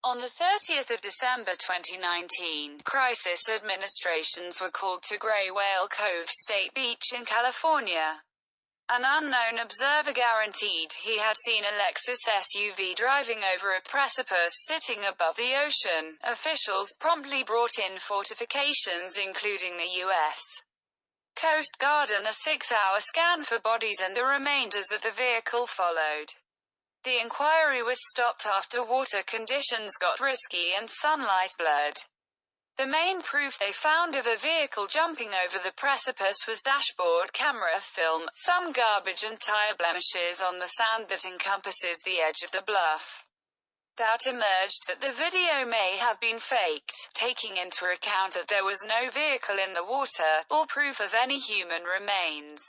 On the 30th of December 2019, crisis administrations were called to Gray Whale Cove State Beach in California. An unknown observer guaranteed he had seen a Lexus SUV driving over a precipice sitting above the ocean. Officials promptly brought in fortifications including the U.S. Coast Guard, and a 6-hour scan for bodies and the remainders of the vehicle followed. The inquiry was stopped after water conditions got risky and sunlight blurred. The main proof they found of a vehicle jumping over the precipice was dashboard camera film, some garbage and tire blemishes on the sand that encompasses the edge of the bluff. Doubt emerged that the video may have been faked, taking into account that there was no vehicle in the water, or proof of any human remains.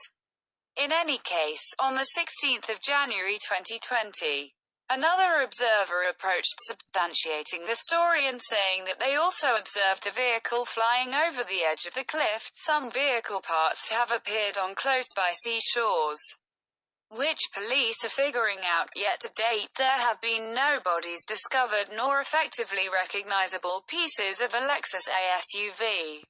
In any case, on the 16th of January 2020, another observer approached, substantiating the story and saying that they also observed the vehicle flying over the edge of the cliff. Some vehicle parts have appeared on close-by seashores, which police are figuring out, yet to date there have been no bodies discovered nor effectively recognizable pieces of a Lexus SUV.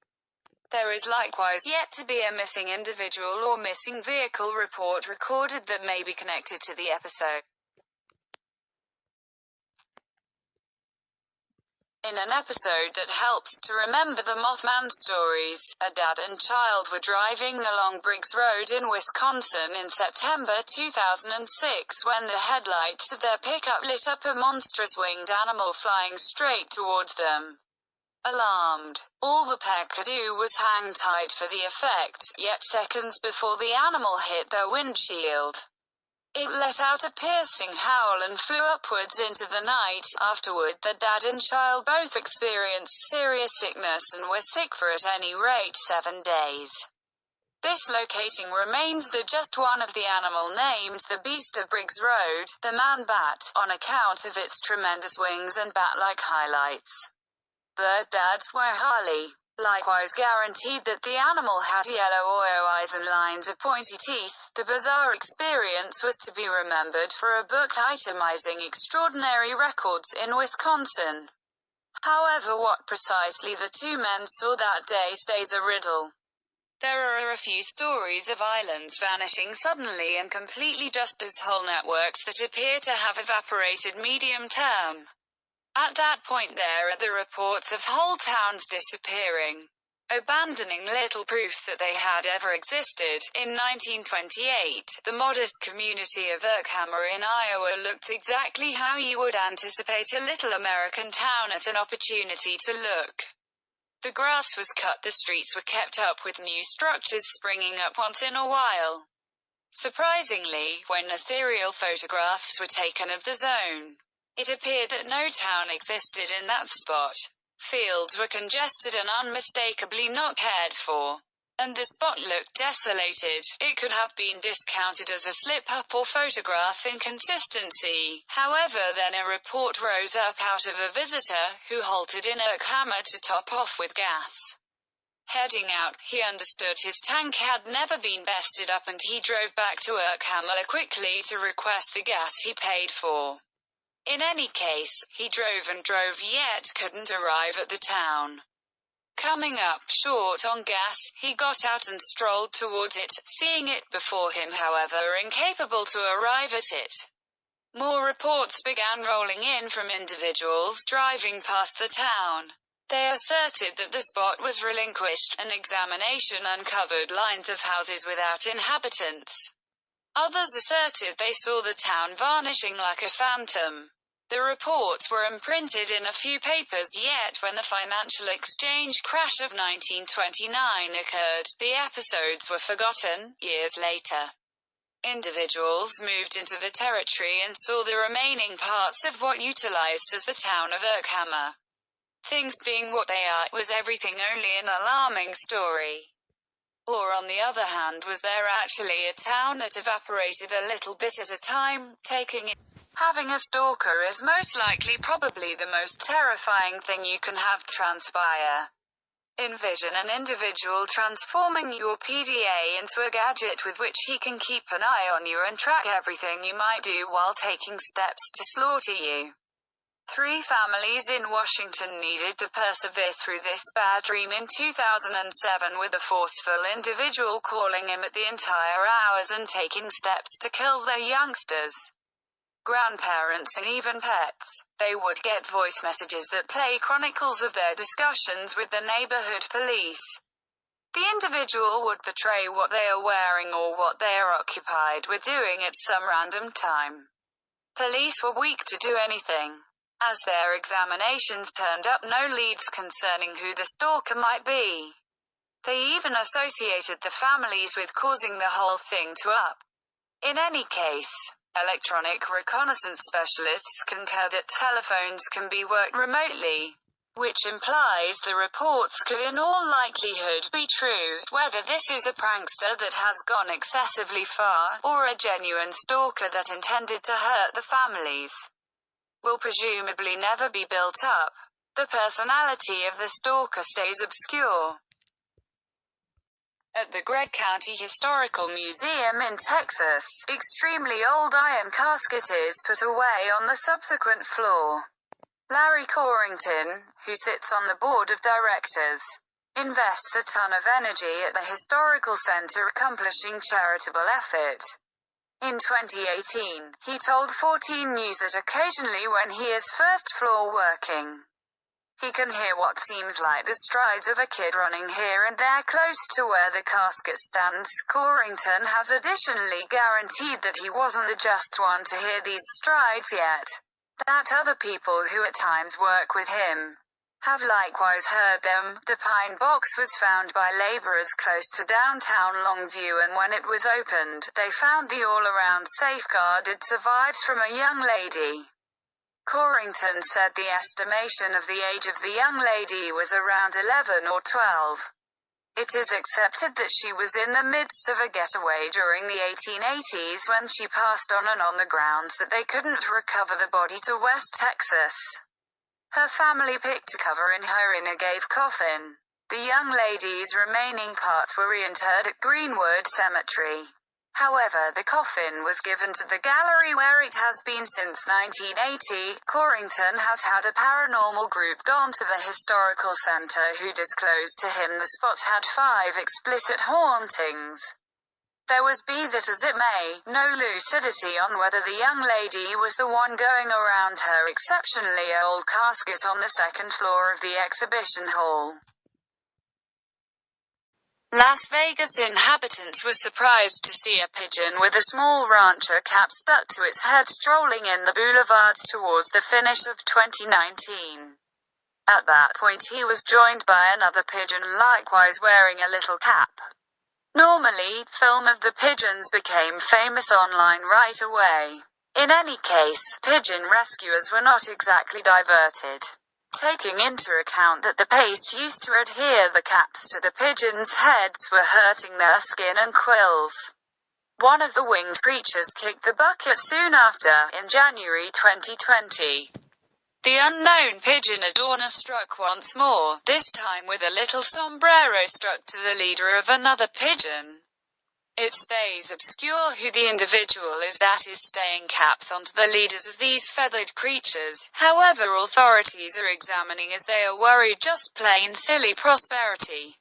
There is likewise yet to be a missing individual or missing vehicle report recorded that may be connected to the episode. In an episode that helps to remember the Mothman stories, a dad and child were driving along Briggs Road in Wisconsin in September 2006 when the headlights of their pickup lit up a monstrous winged animal flying straight towards them. Alarmed, all the pair could do was hang tight for the effect, yet seconds before the animal hit their windshield, it let out a piercing howl and flew upwards into the night. Afterward, the dad and child both experienced serious sickness and were sick for at any rate 7 days. Dislocating remains the just one of the animal named the Beast of Briggs Road, the ManBat, on account of its tremendous wings and bat-like highlights. The dad, where Harley, likewise guaranteed that the animal had yellow oil eyes and lines of pointy teeth. The bizarre experience was to be remembered for a book itemizing extraordinary records in Wisconsin. However, what precisely the two men saw that day stays a riddle. There are a few stories of islands vanishing suddenly and completely, just as whole networks that appear to have evaporated medium term. At that point there are the reports of whole towns disappearing, abandoning little proof that they had ever existed. In 1928, the modest community of Herkimer in Iowa looked exactly how you would anticipate a little American town at an opportunity to look. The grass was cut, the streets were kept up with new structures springing up once in a while. Surprisingly, when ethereal photographs were taken of the zone, it appeared that no town existed in that spot. Fields were congested and unmistakably not cared for, and the spot looked desolated. It could have been discounted as a slip-up or photograph inconsistency. However, then a report rose up out of a visitor who halted in Herkimer to top off with gas. Heading out, he understood his tank had never been bested up and he drove back to Herkimer quickly to request the gas he paid for. In any case, he drove and drove yet couldn't arrive at the town. Coming up short on gas, he got out and strolled towards it, seeing it before him however incapable to arrive at it. More reports began rolling in from individuals driving past the town. They asserted that the spot was relinquished. An examination uncovered lines of houses without inhabitants. Others asserted they saw the town vanishing like a phantom. The reports were imprinted in a few papers, yet when the financial exchange crash of 1929 occurred, the episodes were forgotten. Years later, individuals moved into the territory and saw the remaining parts of what utilized as the town of Herkimer. Things being what they are, was everything only an alarming story? Or on the other hand, was there actually a town that evaporated a little bit at a time, taking it? Having a stalker is most likely probably the most terrifying thing you can have transpire. Envision an individual transforming your PDA into a gadget with which he can keep an eye on you and track everything you might do while taking steps to slaughter you. 3 families in Washington needed to persevere through this bad dream in 2007 with a forceful individual calling him at the entire hours and taking steps to kill their youngsters, grandparents and even pets. They would get voice messages that play chronicles of their discussions with the neighborhood police. The individual would portray what they are wearing or what they are occupied with doing at some random time. Police were weak to do anything, as their examinations turned up no leads concerning who the stalker might be. They even associated the families with causing the whole thing to up. In any case, electronic reconnaissance specialists concur that telephones can be worked remotely, which implies the reports could in all likelihood be true. Whether this is a prankster that has gone excessively far, or a genuine stalker that intended to hurt the families, will presumably never be built up. The personality of the stalker stays obscure. At the Gregg County Historical Museum in Texas, extremely old iron casket is put away on the subsequent floor. Larry Corrington, who sits on the board of directors, invests a ton of energy at the Historical Center accomplishing charitable effort. In 2018, he told 14 News that occasionally when he is first floor working, he can hear what seems like the strides of a kid running here and there close to where the casket stands. Corrington has additionally guaranteed that he wasn't the just one to hear these strides yet, that other people who at times work with him have likewise heard them. The pine box was found by laborers close to downtown Longview, and when it was opened, they found the all-around safeguarded survives from a young lady. Corrington said the estimation of the age of the young lady was around 11 or 12. It is accepted that she was in the midst of a getaway during the 1880s when she passed on, and on the grounds that they couldn't recover the body to West Texas. Her family picked a cover in her inner-grave coffin. The young lady's remaining parts were reinterred at Greenwood Cemetery. However, the coffin was given to the gallery where it has been since 1980. Corrington has had a paranormal group gone to the historical center who disclosed to him the spot had 5 explicit hauntings. There was, be that as it may, no lucidity on whether the young lady was the one going around her exceptionally old casket on the 2nd floor of the exhibition hall. Las Vegas inhabitants were surprised to see a pigeon with a small rancher cap stuck to its head strolling in the boulevards towards the finish of 2019. At that point he was joined by another pigeon likewise wearing a little cap. Normally, film of the pigeons became famous online right away. In any case, pigeon rescuers were not exactly diverted, taking into account that the paste used to adhere the caps to the pigeons' heads were hurting their skin and quills. One of the winged creatures kicked the bucket soon after, in January 2020. The unknown pigeon adorner struck once more, this time with a little sombrero struck to the leader of another pigeon. It stays obscure who the individual is that is staying caps onto the leaders of these feathered creatures. However, authorities are examining as they are worried just plain silly prosperity.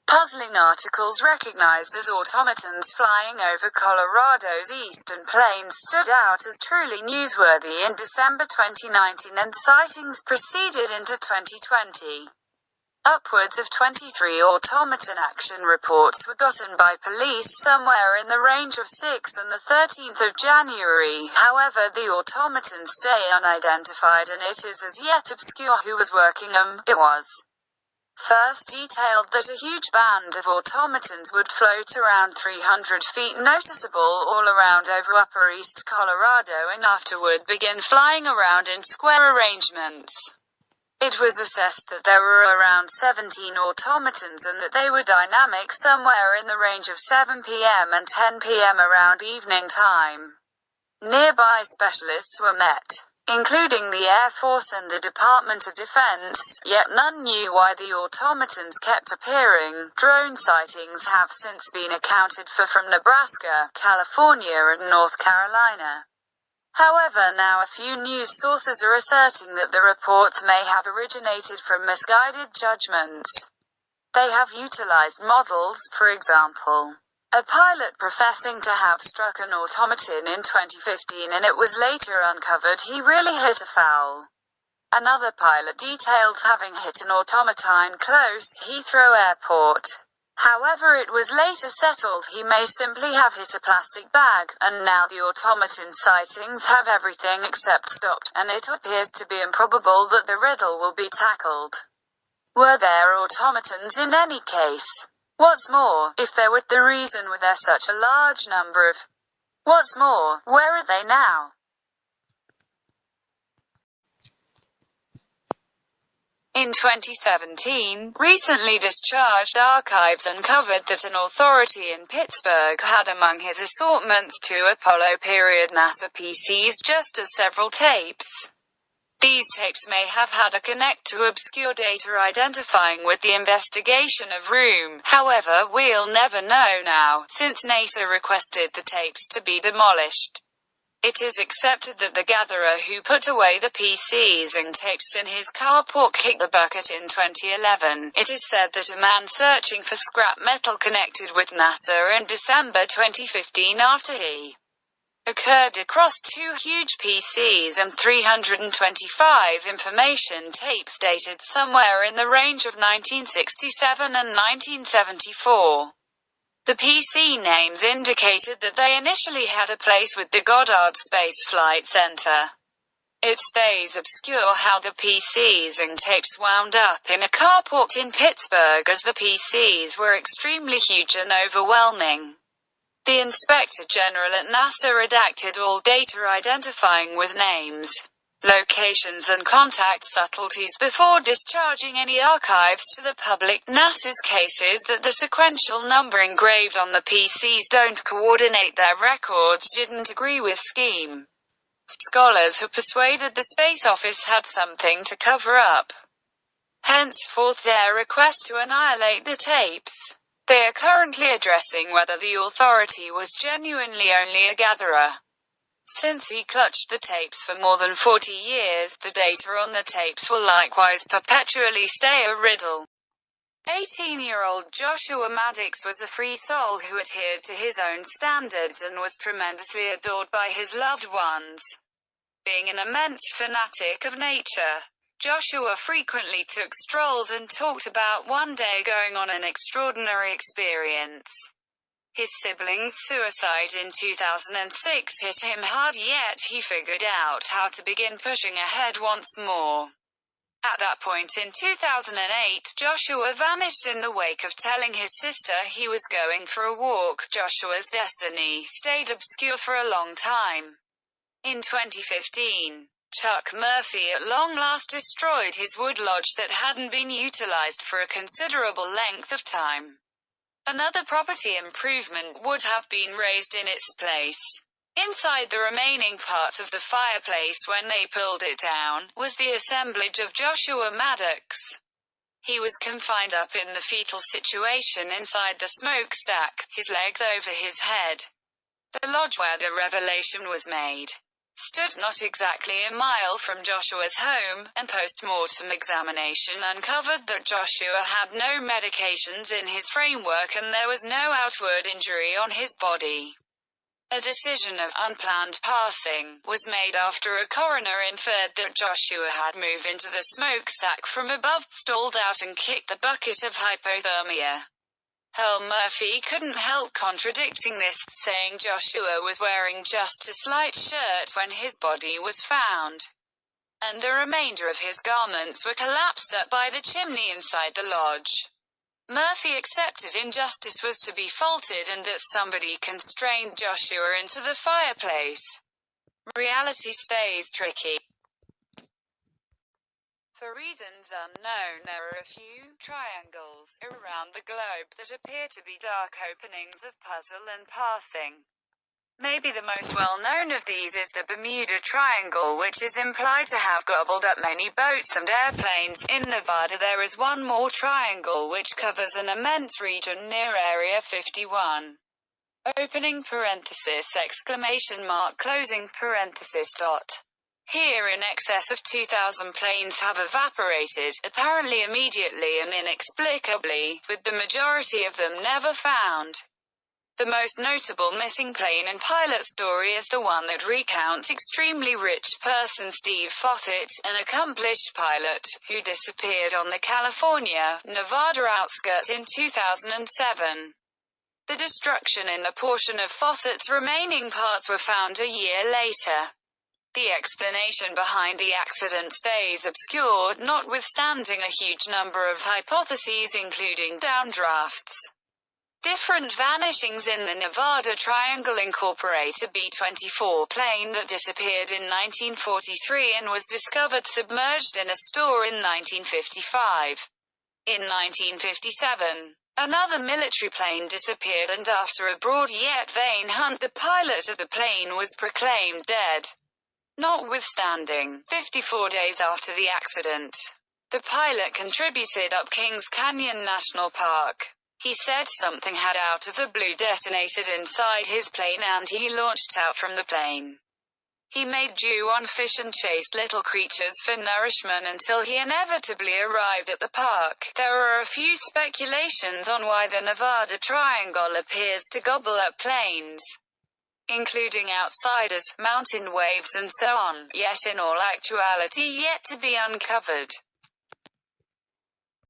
Puzzling articles recognized as automatons flying over Colorado's eastern plains stood out as truly newsworthy in December 2019, and sightings proceeded into 2020. Upwards of 23 automaton action reports were gotten by police somewhere in the range of 6 and the 13th of January. However, the automatons stay unidentified and it is as yet obscure who was working them. It was first detailed that a huge band of automatons would float around 300 feet noticeable all around over upper east Colorado and afterward begin flying around in square arrangements. It was assessed that there were around 17 automatons and that they were dynamic somewhere in the range of 7 p.m. and 10 p.m. around evening time. Nearby specialists were met, including the Air Force and the Department of Defense, yet none knew why the automatons kept appearing. Drone sightings have since been accounted for from Nebraska, California and North Carolina. However, now a few news sources are asserting that the reports may have originated from misguided judgments. They have utilized models, for example, a pilot professing to have struck an automaton in 2015 and it was later uncovered he really hit a foul. Another pilot detailed having hit an automaton close Heathrow Airport. However, it was later settled he may simply have hit a plastic bag, and now the automaton sightings have everything except stopped, and it appears to be improbable that the riddle will be tackled. Were there automatons in any case? What's more, if there were, the reason were there such a large number of? What's more, where are they now? In 2017, recently discharged archives uncovered that an authority in Pittsburgh had among his assortments 2 Apollo period NASA PCs just as several tapes. These tapes may have had a connect to obscure data identifying with the investigation of Room. However, we'll never know now, since NASA requested the tapes to be demolished. It is accepted that the gatherer who put away the PCs and tapes in his carport kicked the bucket in 2011. It is said that a man searching for scrap metal connected with NASA in December 2015 after he occurred across 2 huge PCs and 325 information tapes dated somewhere in the range of 1967 and 1974. The PC names indicated that they initially had a place with the Goddard Space Flight Center. It stays obscure how the PCs and tapes wound up in a carport in Pittsburgh, as the PCs were extremely huge and overwhelming. The Inspector General at NASA redacted all data identifying with names, locations and contact subtleties before discharging any archives to the public. NASA's case is that the sequential number engraved on the PCs don't coordinate. Their records didn't agree with scheme. Scholars have persuaded the Space Office had something to cover up. Henceforth their request to annihilate the tapes. They are currently addressing whether the authority was genuinely only a gatherer. Since he clutched the tapes for more than 40 years, the data on the tapes will likewise perpetually stay a riddle. 18-year-old Joshua Maddox was a free soul who adhered to his own standards and was tremendously adored by his loved ones. Being an immense fanatic of nature, Joshua frequently took strolls and talked about one day going on an extraordinary experience. His siblings' suicide in 2006 hit him hard, yet he figured out how to begin pushing ahead once more. At that point in 2008, Joshua vanished in the wake of telling his sister he was going for a walk. Joshua's destiny stayed obscure for a long time. In 2015, Chuck Murphy at long last destroyed his wood lodge that hadn't been utilized for a considerable length of time. Another property improvement would have been raised in its place. Inside the remaining parts of the fireplace when they pulled it down, was the assemblage of Joshua Maddox. He was confined up in the fetal situation inside the smokestack, his legs over his head. The lodge where the revelation was made stood not exactly a mile from Joshua's home, and post-mortem examination uncovered that Joshua had no medications in his framework and there was no outward injury on his body. A decision of unplanned passing was made after a coroner inferred that Joshua had moved into the smokestack from above, stalled out and kicked the bucket of hypothermia. Earl Murphy couldn't help contradicting this, saying Joshua was wearing just a slight shirt when his body was found, and the remainder of his garments were collapsed up by the chimney inside the lodge. Murphy accepted injustice was to be faulted and that somebody constrained Joshua into the fireplace. Reality stays tricky. For reasons unknown, there are a few triangles around the globe that appear to be dark openings of puzzle and passing. Maybe the most well-known of these is the Bermuda Triangle, which is implied to have gobbled up many boats and airplanes. In Nevada there is one more triangle which covers an immense region near Area 51. opening parenthesis, exclamation mark, closing parenthesis, dot. Here in excess of 2,000 planes have evaporated, apparently immediately and inexplicably, with the majority of them never found. The most notable missing plane and pilot story is the one that recounts extremely rich person Steve Fossett, an accomplished pilot, who disappeared on the California, Nevada outskirts in 2007. The destruction in a portion of Fossett's remaining parts were found a year later. The explanation behind the accident stays obscured, notwithstanding a huge number of hypotheses including downdrafts. Different vanishings in the Nevada Triangle incorporate a B-24 plane that disappeared in 1943 and was discovered submerged in a store in 1955. In 1957, another military plane disappeared, and after a broad yet vain hunt, the pilot of the plane was proclaimed dead. Notwithstanding, 54 days after the accident, the pilot contributed up Kings Canyon National Park. He said something had out of the blue detonated inside his plane and he launched out from the plane. He made dew on fish and chased little creatures for nourishment until he inevitably arrived at the park. There are a few speculations on why the Nevada Triangle appears to gobble up planes, including outsiders, mountain waves and so on, yet in all actuality yet to be uncovered.